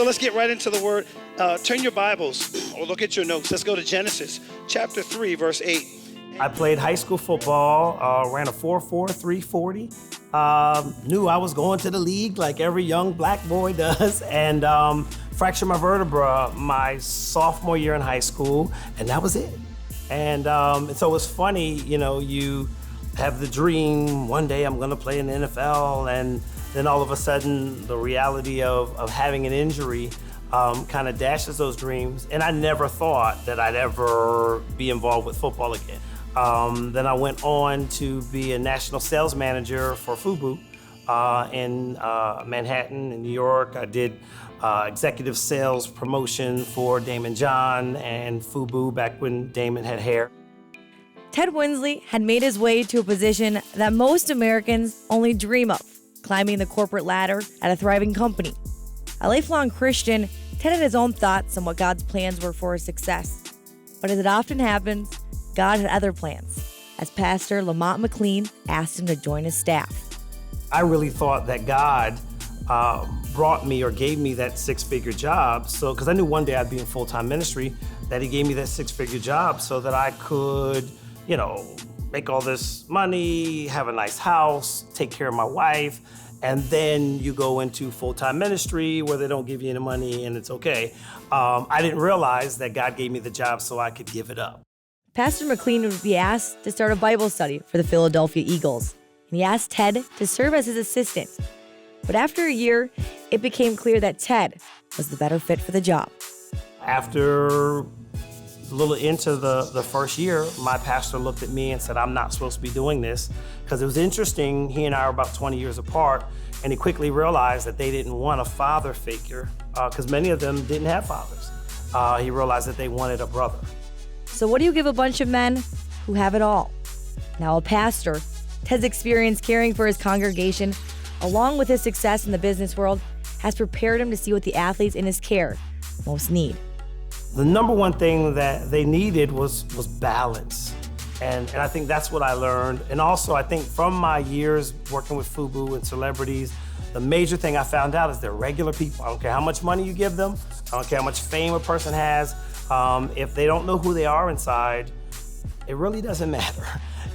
So let's get right into the word. Turn your Bibles or look at your notes. Let's go to Genesis chapter 3, verse 8. I played high school football, ran a 4.4, 340. Knew I was going to the league like every young black boy does, and fractured my vertebra my sophomore year in high school, and that was it. And so it was funny, you have the dream, one day I'm gonna play in the NFL, and then all of a sudden the reality of having an injury kind of dashes those dreams. And I never thought that I'd ever be involved with football again. Then I went on to be a national sales manager for FUBU in Manhattan, in New York. I did executive sales promotion for Damon John and FUBU back when Damon had hair. Ted Winsley had made his way to a position that most Americans only dream of, climbing the corporate ladder at a thriving company. A lifelong Christian, Ted had his own thoughts on what God's plans were for his success. But as it often happens, God had other plans, as Pastor Lamont McLean asked him to join his staff. I really thought that God brought me or gave me that six-figure job, because I knew one day I'd be in full-time ministry, that he gave me that six-figure job so that I could, make all this money, have a nice house, take care of my wife, and then you go into full-time ministry where they don't give you any money and it's okay. I didn't realize that God gave me the job so I could give it up. Pastor McLean would be asked to start a Bible study for the Philadelphia Eagles, and he asked Ted to serve as his assistant. But after a year, it became clear that Ted was the better fit for the job. After a little into the first year, my pastor looked at me and said, I'm not supposed to be doing this, because it was interesting. He and I are about 20 years apart, and he quickly realized that they didn't want a father figure, because many of them didn't have fathers. He realized that they wanted a brother. So what do you give a bunch of men who have it all? Now a pastor, Ted's experience caring for his congregation, along with his success in the business world, has prepared him to see what the athletes in his care most need. The number one thing that they needed was balance. And I think that's what I learned. And also, I think from my years working with FUBU and celebrities, the major thing I found out is they're regular people. I don't care how much money you give them. I don't care how much fame a person has. If they don't know who they are inside, it really doesn't matter.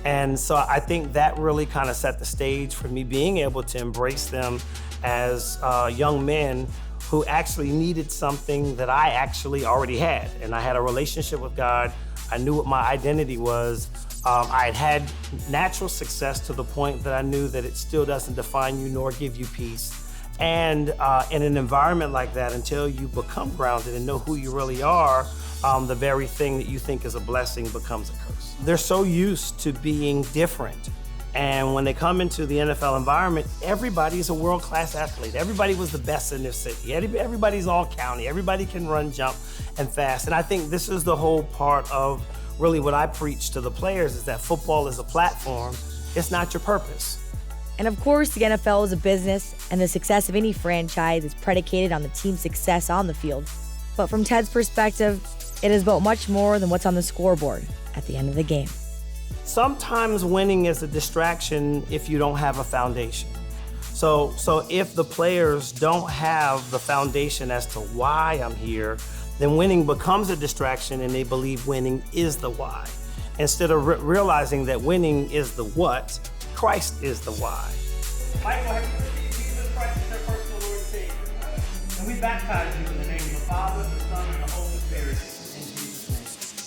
And so I think that really kind of set the stage for me being able to embrace them as young men who actually needed something that I actually already had. And I had a relationship with God. I knew what my identity was. I had natural success to the point that I knew that it still doesn't define you nor give you peace. And in an environment like that, until you become grounded and know who you really are, the very thing that you think is a blessing becomes a curse. They're so used to being different. And when they come into the NFL environment, everybody's a world-class athlete. Everybody was the best in their city. Everybody's all county. Everybody can run, jump, and fast. And I think this is the whole part of really what I preach to the players, is that football is a platform. It's not your purpose. And of course, the NFL is a business, and the success of any franchise is predicated on the team's success on the field. But from Ted's perspective, it is about much more than what's on the scoreboard at the end of the game. Sometimes winning is a distraction if you don't have a foundation. So if the players don't have the foundation as to why I'm here, then winning becomes a distraction and they believe winning is the why. Instead of realizing that winning is the what, Christ is the why. Michael, have you received Jesus Christ as your personal Lord and Savior? And we baptize you in the name of the Father, the Son, and the Holy Spirit.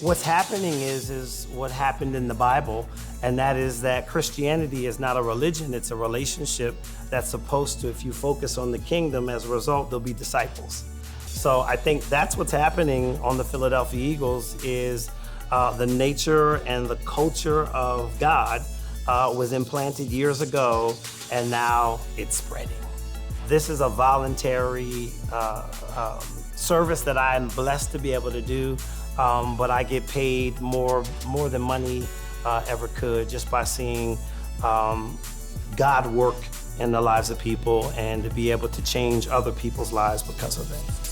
What's happening is what happened in the Bible, and that is that Christianity is not a religion, it's a relationship that's supposed to, if you focus on the kingdom, as a result, there'll be disciples. So I think that's what's happening on the Philadelphia Eagles is the nature and the culture of God was implanted years ago, and now it's spreading. This is a voluntary service that I am blessed to be able to do. But I get paid more than money ever could just by seeing God work in the lives of people and to be able to change other people's lives because of it.